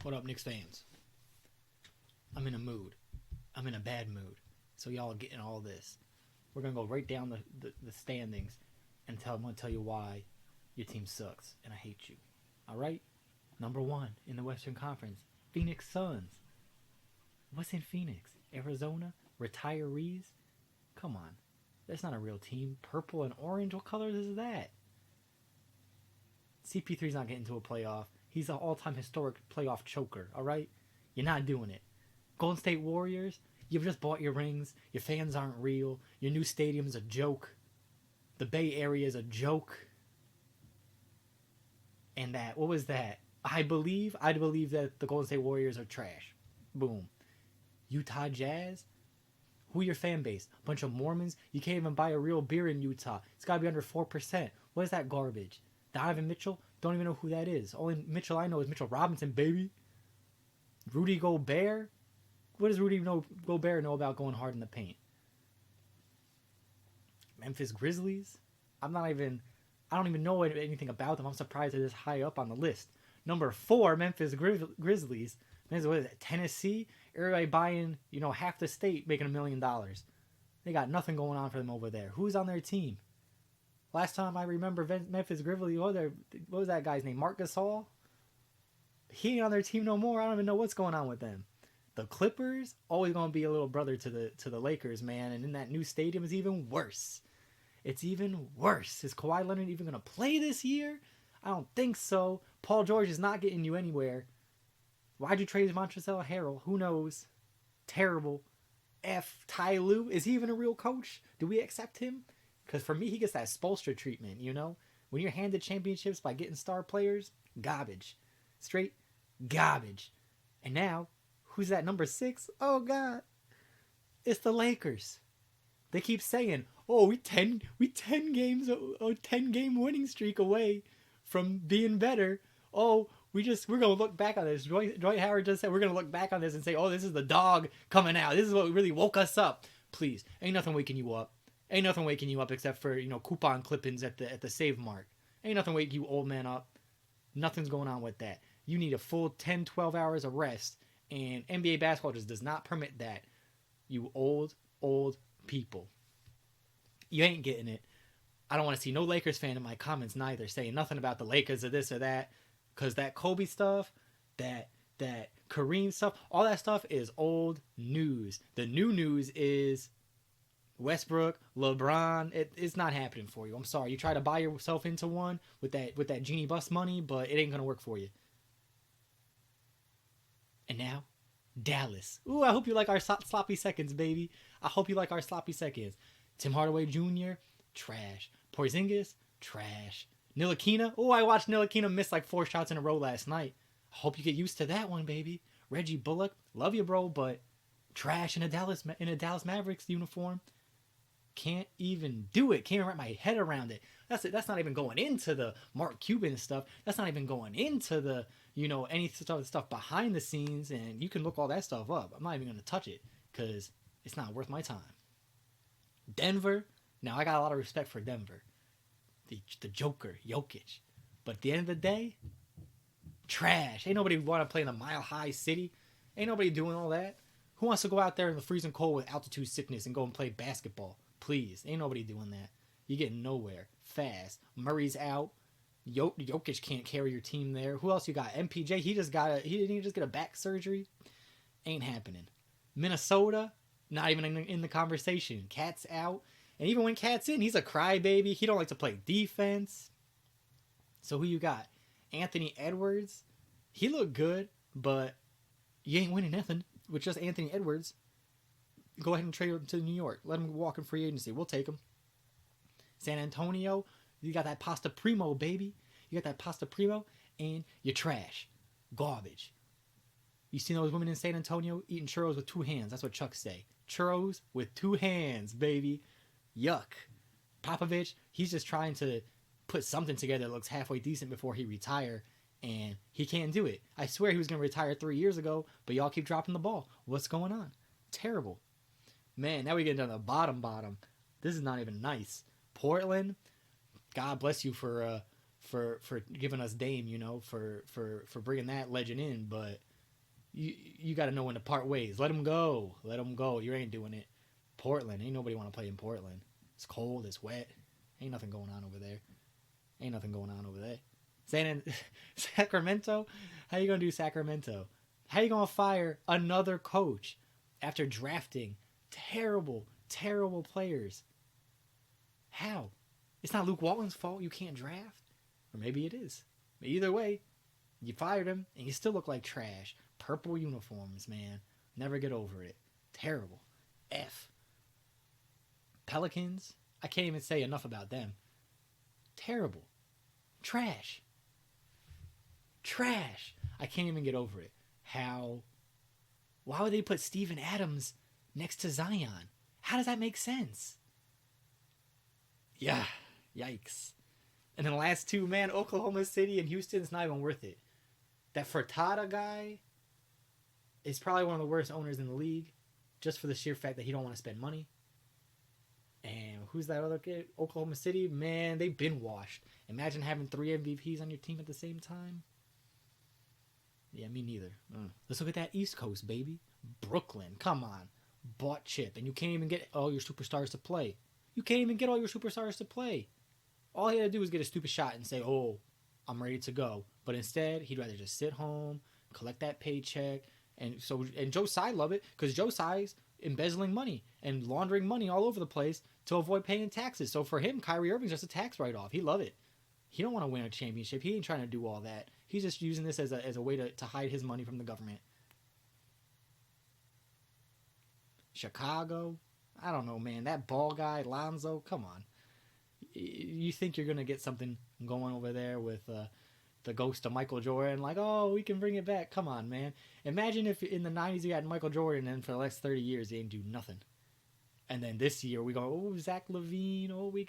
What up, Knicks fans? I'm in a mood. I'm in a bad mood. So y'all getting all this. We're gonna go right down the standings and I'm gonna tell you why your team sucks and I hate you. Alright? Number one in the Western Conference, Phoenix Suns. What's in Phoenix? Arizona? Retirees? Come on. That's not a real team. Purple and orange? What colors is that? CP3's not getting to a playoff. He's an all-time historic playoff choker, alright? You're not doing it. Golden State Warriors, you've just bought your rings. Your fans aren't real. Your new stadium's a joke. The Bay Area is a joke. And that, what was that? I believe that the Golden State Warriors are trash. Boom. Utah Jazz, who your fan base? Bunch of Mormons? You can't even buy a real beer in Utah. It's got to be under 4%. What is that garbage? Donovan Mitchell? Don't even know who that is. Only Mitchell I know is Mitchell Robinson, baby. Rudy Gobert? What does Rudy Gobert know about going hard in the paint? Memphis Grizzlies? I don't even know anything about them. I'm surprised they're this high up on the list. Number 4, Memphis Grizzlies. What is it, Tennessee? Everybody buying, half the state making $1 million. They got nothing going on for them over there. Who's on their team? Last time I remember Memphis Grizzlies, what was that guy's name? Marc Gasol? He ain't on their team no more. I don't even know what's going on with them. The Clippers, always going to be a little brother to the Lakers, man. And in that new stadium is even worse. It's even worse. Is Kawhi Leonard even going to play this year? I don't think so. Paul George is not getting you anywhere. Why'd you trade Montrezl Harrell? Who knows? Terrible. Ty Lue, is he even a real coach? Do we accept him? Because for me, he gets that Spoelstra treatment, When you're handed championships by getting star players, garbage. Straight garbage. And now, who's that number 6? Oh, God. It's the Lakers. They keep saying, oh, we 10 games, a 10-game winning streak away from being better. Oh, we're going to look back on this. Dwight Howard just said we're going to look back on this and say, oh, this is the dog coming out. This is what really woke us up. Please, ain't nothing waking you up. Ain't nothing waking you up except for, coupon clippings at the save mark. Ain't nothing waking you old man up. Nothing's going on with that. You need a full 10, 12 hours of rest, and NBA basketball just does not permit that. You old people. You ain't getting it. I don't want to see no Lakers fan in my comments neither saying nothing about the Lakers or this or that, because that Kobe stuff, that Kareem stuff, all that stuff is old news. The new news is Westbrook, LeBron. It's not happening for you. I'm sorry. You try to buy yourself into one with that genie bus money, but it ain't gonna work for you. And now, Dallas. Ooh, I hope you like our sloppy seconds, baby. I hope you like our sloppy seconds. Tim Hardaway Jr., trash. Porzingis, trash. Ntilikina. Oh, I watched Ntilikina miss like 4 shots in a row last night. I hope you get used to that one, baby. Reggie Bullock, love you, bro, but trash in a Dallas Mavericks uniform. Can't even do it. Can't even wrap my head around it. That's not even going into the Mark Cuban stuff. That's not even going into the, any stuff behind the scenes. And you can look all that stuff up. I'm not even going to touch it because it's not worth my time. Denver. Now, I got a lot of respect for Denver. The Joker, Jokic. But at the end of the day, trash. Ain't nobody want to play in a mile-high city. Ain't nobody doing all that. Who wants to go out there in the freezing cold with altitude sickness and go and play basketball? Please. Ain't nobody doing that. You're getting nowhere. Fast. Murray's out. Jokic can't carry your team there. Who else you got? MPJ, he didn't even just get a back surgery. Ain't happening. Minnesota, not even in the conversation. Cat's out. And even when Cat's in, he's a crybaby. He don't like to play defense. So who you got? Anthony Edwards. He looked good, but you ain't winning nothing with just Anthony Edwards. Go ahead and trade him to New York. Let him walk in free agency. We'll take him. San Antonio, you got that pasta primo, baby. You got that pasta primo, and you're trash. Garbage. You seen those women in San Antonio eating churros with 2 hands. That's what Chuck say. Churros with 2 hands, baby. Yuck. Popovich, he's just trying to put something together that looks halfway decent before he retire, and he can't do it. I swear he was going to retire 3 years ago, but y'all keep dropping the ball. What's going on? Terrible. Man, now we get down to the bottom. This is not even nice. Portland, God bless you for giving us Dame, for bringing that legend in, but You got to know when to part ways. Let them go. Let them go. You ain't doing it. Portland, ain't nobody want to play in Portland. It's cold. It's wet. Ain't nothing going on over there. Ain't nothing going on over there. Sacramento? How you gonna do Sacramento? How you gonna fire another coach after drafting terrible, terrible players? How? It's not Luke Walton's fault you can't draft. Or maybe it is. But either way, you fired him and you still look like trash. Purple uniforms, man. Never get over it. Terrible. F. Pelicans? I can't even say enough about them. Terrible. Trash. Trash. I can't even get over it. How? Why would they put Steven Adams next to Zion? How does that make sense? Yeah. Yikes. And then the last two, man, Oklahoma City and Houston, it's not even worth it. That Furtada guy is probably one of the worst owners in the league, just for the sheer fact that he don't want to spend money. And who's that other kid? Oklahoma City, man, they've been washed. Imagine having 3 MVPs on your team at the same time. Yeah, me neither. Let's look at that East Coast, baby. Brooklyn, come on. Bought chip, and you can't even get all your superstars to play. You can't even get all your superstars to play. All he had to do was get a stupid shot and say, oh, I'm ready to go. But instead, he'd rather just sit home, collect that paycheck. And Joe Tsai love it because Joe Tsai's embezzling money and laundering money all over the place to avoid paying taxes. So for him, Kyrie Irving's just a tax write-off. He love it. He don't want to win a championship. He ain't trying to do all that. He's just using this as a way to hide his money from the government. Chicago, I don't know, man. That ball guy, Lonzo, come on. You think you're going to get something going over there with the ghost of Michael Jordan? Like, oh, we can bring it back. Come on, man. Imagine if in the 90s you had Michael Jordan and for the last 30 years they didn't do nothing. And then this year we go, oh, Zach LaVine. Oh, we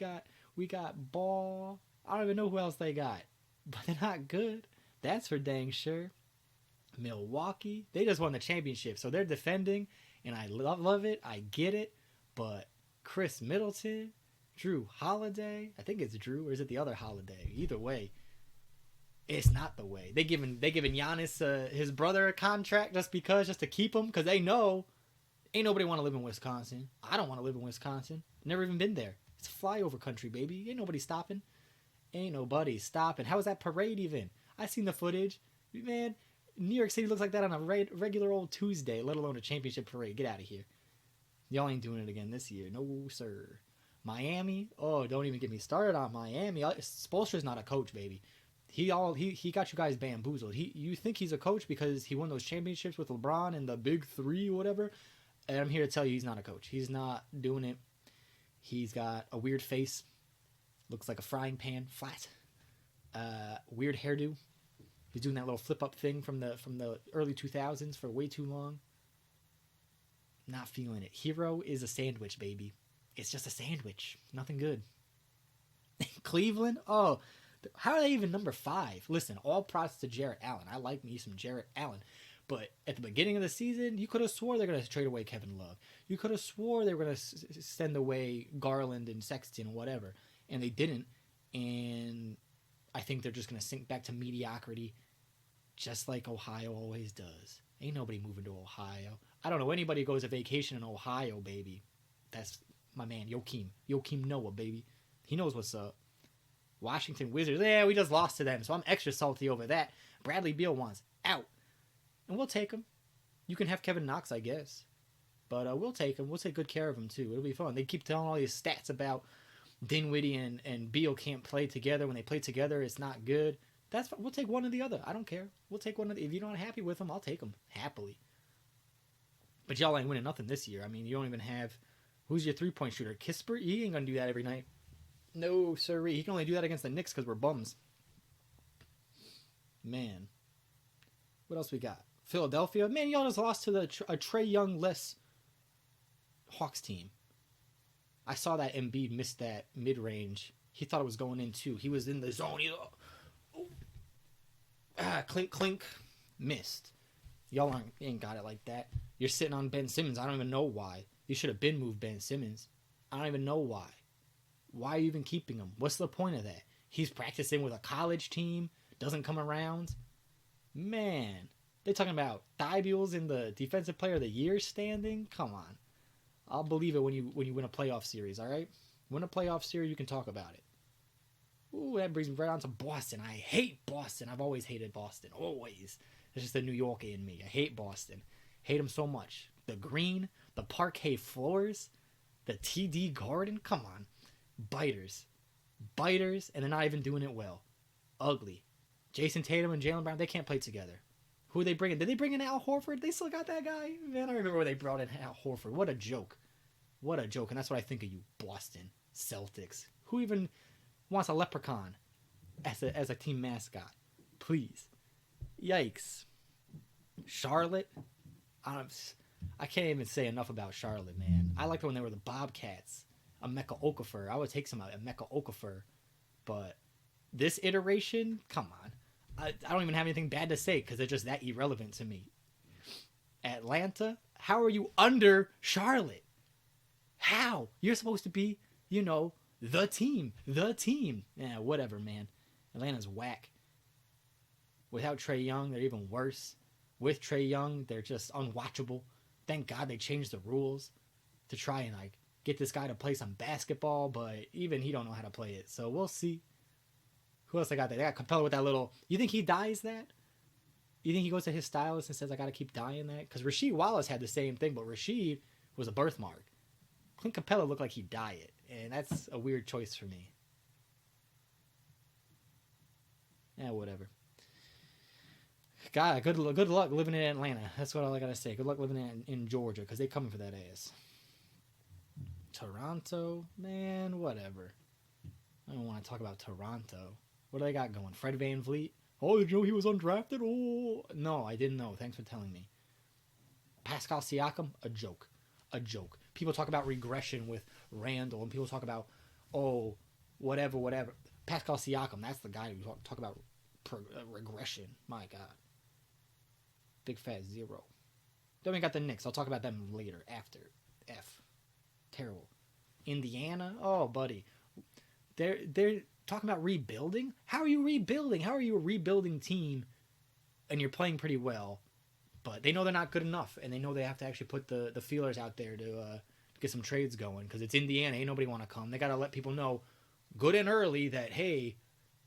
got Ball. I don't even know who else they got. But they're not good. That's for dang sure. Milwaukee, they just won the championship. So they're defending, and I love it. I get it. But Chris Middleton, Drew Holiday, I think it's Drew, or is it the other Holiday? Either way, it's not the way. They giving Giannis his brother a contract just to keep him, because they know ain't nobody want to live in Wisconsin. I don't want to live in Wisconsin. Never even been there. It's flyover country, baby. Ain't nobody stopping. Ain't nobody stopping. How was that parade even? I seen the footage. Man, New York City looks like that on a regular old Tuesday, let alone a championship parade. Get out of here. Y'all ain't doing it again this year. No, sir. Miami? Oh, don't even get me started on Miami. Spoelstra's not a coach, baby. He got you guys bamboozled. You think he's a coach because he won those championships with LeBron and the big three or whatever. And I'm here to tell you he's not a coach. He's not doing it. He's got a weird face. Looks like a frying pan, flat. Weird hairdo. He's doing that little flip up thing from the early 2000s for way too long. Not feeling it. Hero is a sandwich, baby. It's just a sandwich. Nothing good. Cleveland? Oh, how are they even number 5? Listen, all props to Jarrett Allen. I like me some Jarrett Allen. But at the beginning of the season, you could have swore they're going to trade away Kevin Love. You could have swore they were going to send away Garland and Sexton or whatever. And they didn't. And I think they're just going to sink back to mediocrity, just like Ohio always does. Ain't nobody moving to Ohio. I don't know anybody who goes to vacation in Ohio, baby. That's my man, Joakim Noah, baby. He knows what's up. Washington Wizards, yeah, we just lost to them, so I'm extra salty over that. Bradley Beal wants out. And we'll take him. You can have Kevin Knox, I guess. But we'll take him. We'll take good care of him, too. It'll be fun. They keep telling all these stats about Dinwiddie and Beal can't play together. When they play together, it's not good. That's fine. We'll take one or the other. I don't care. We'll take one of the... If you're not happy with them, I'll take them. Happily. But y'all ain't winning nothing this year. I mean, you don't even have... Who's your three-point shooter? Kispert? He ain't going to do that every night. No, sirree. He can only do that against the Knicks because we're bums. Man. What else we got? Philadelphia. Man, y'all just lost to a Trae Young-less Hawks team. I saw that Embiid missed that mid-range. He thought it was going in, too. He was in the zone. Clink, clink. Missed. Y'all ain't got it like that. You're sitting on Ben Simmons. I don't even know why. You should have been moved Ben Simmons. I don't even know why. Why are you even keeping him? What's the point of that? He's practicing with a college team. Doesn't come around. Man. They talking about Thibault's in the Defensive Player of the Year standing? Come on. I'll believe it when you win a playoff series, all right? Win a playoff series, you can talk about it. Ooh, that brings me right on to Boston. I hate Boston. I've always hated Boston. Always. It's just the New Yorker in me. I hate Boston. Hate them so much. The green, the parquet floors, the TD Garden. Come on. Biters. Biters, and they're not even doing it well. Ugly. Jason Tatum and Jaylen Brown, they can't play together. Who are they bringing? Did they bring in Al Horford? They still got that guy? Man, I remember when they brought in Al Horford. What a joke. What a joke. And that's what I think of you, Boston Celtics. Who even wants a leprechaun as a team mascot? Please. Yikes. Charlotte. I can't even say enough about Charlotte, man. I liked when they were the Bobcats. Emeka Okafor. I would take some Emeka Okafor. But this iteration, come on. I don't even have anything bad to say because they're just that irrelevant to me. Atlanta, how are you under Charlotte? How? You're supposed to be, the team. The team. Yeah, whatever, man. Atlanta's whack. Without Trae Young, they're even worse. With Trae Young, they're just unwatchable. Thank God they changed the rules to try and get this guy to play some basketball, but even he don't know how to play it. So we'll see. Who else I got there? They got Capella with that little... You think he dyes that? You think he goes to his stylist and says, I got to keep dyeing that? Because Rasheed Wallace had the same thing, but Rasheed was a birthmark. Clint Capella looked like he'd dye it, and that's a weird choice for me. Yeah, whatever. God, good luck living in Atlanta. That's what all I got to say. Good luck living in Georgia, because they coming for that ass. Toronto? Man, whatever. I don't want to talk about Toronto. What do they got going? Fred VanVleet? Oh, did you know he was undrafted? Oh, no, I didn't know. Thanks for telling me. Pascal Siakam? A joke. A joke. People talk about regression with Randall, and people talk about, whatever. Pascal Siakam, that's the guy who talk about regression. My God. Big fat zero. Then we got the Knicks. I'll talk about them later, after. F. Terrible. Indiana? Oh, buddy. They're talking about rebuilding? How are you rebuilding? How are you a rebuilding team and you're playing pretty well, but they know they're not good enough, and they know they have to actually put the feelers out there to get some trades going, because it's Indiana. Ain't nobody want to come. They got to let people know good and early that, hey,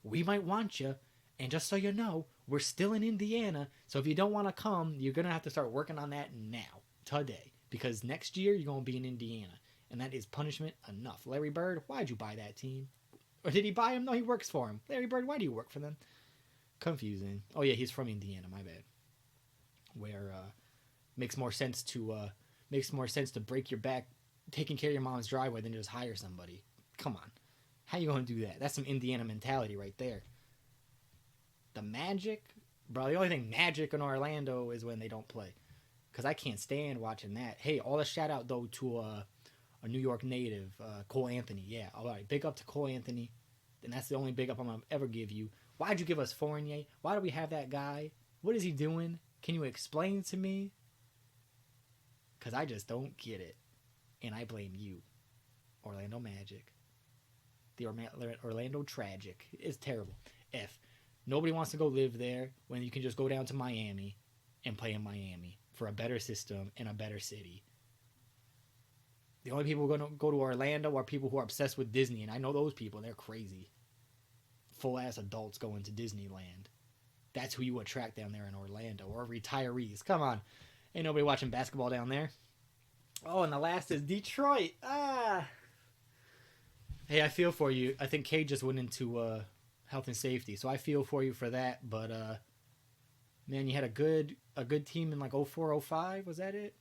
we might want you, and just so you know, we're still in Indiana, so if you don't want to come, you're going to have to start working on that now, today, because next year you're going to be in Indiana, and that is punishment enough. Larry Bird, why'd you buy that team? Or did he buy him? No, he works for him. Larry Bird, why do you work for them? Confusing. Oh, yeah, he's from Indiana, my bad. Where makes more sense to break your back taking care of your mom's driveway than to just hire somebody. Come on. How you going to do that? That's some Indiana mentality right there. The Magic? Bro, the only thing magic in Orlando is when they don't play. Because I can't stand watching that. Hey, all the shout out, though, to a New York native, Cole Anthony. Yeah, all right. Big up to Cole Anthony. And that's the only big up I'm going to ever give you. Why'd you give us Fournier? Why do we have that guy? What is he doing? Can you explain to me? Because I just don't get it. And I blame you. Orlando Magic. The Orlando Tragic. It's terrible. F. Nobody wants to go live there when you can just go down to Miami and play in Miami for a better system and a better city. The only people who are going to go to Orlando are people who are obsessed with Disney, and I know those people. They're crazy. Full-ass adults going to Disneyland. That's who you attract down there in Orlando, or retirees. Come on. Ain't nobody watching basketball down there. Oh, and the last is Detroit. Hey, I feel for you. I think Cade just went into health and safety, so I feel for you for that. But, man, you had a good team in like 04, 05. Was that it?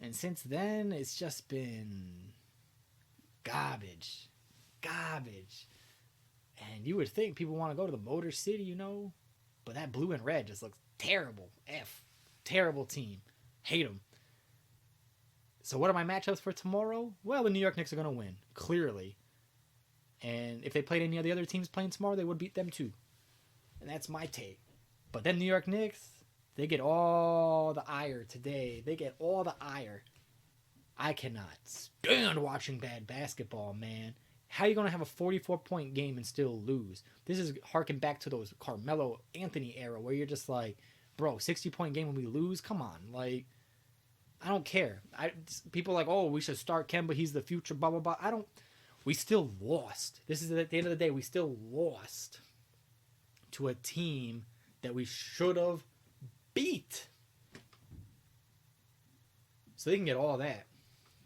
And since then, it's just been garbage. And you would think people want to go to the Motor City, but that blue and red just looks terrible. F. Terrible team. Hate them. So what are my matchups for tomorrow? Well, the New York Knicks are going to win, clearly. And if they played any of the other teams playing tomorrow, they would beat them too. And that's my take. But then New York Knicks, they get all the ire today. They get all the ire. I cannot stand watching bad basketball, man. How are you going to have a 44-point game and still lose? This is harking back to those Carmelo Anthony era where you're just like, bro, 60-point game when we lose. Come on, like I don't care. People are like, oh, we should start Kemba. He's the future. Blah blah blah. I don't. We still lost. This is at the end of the day. We still lost to a team that we should have beat. So they can get all that.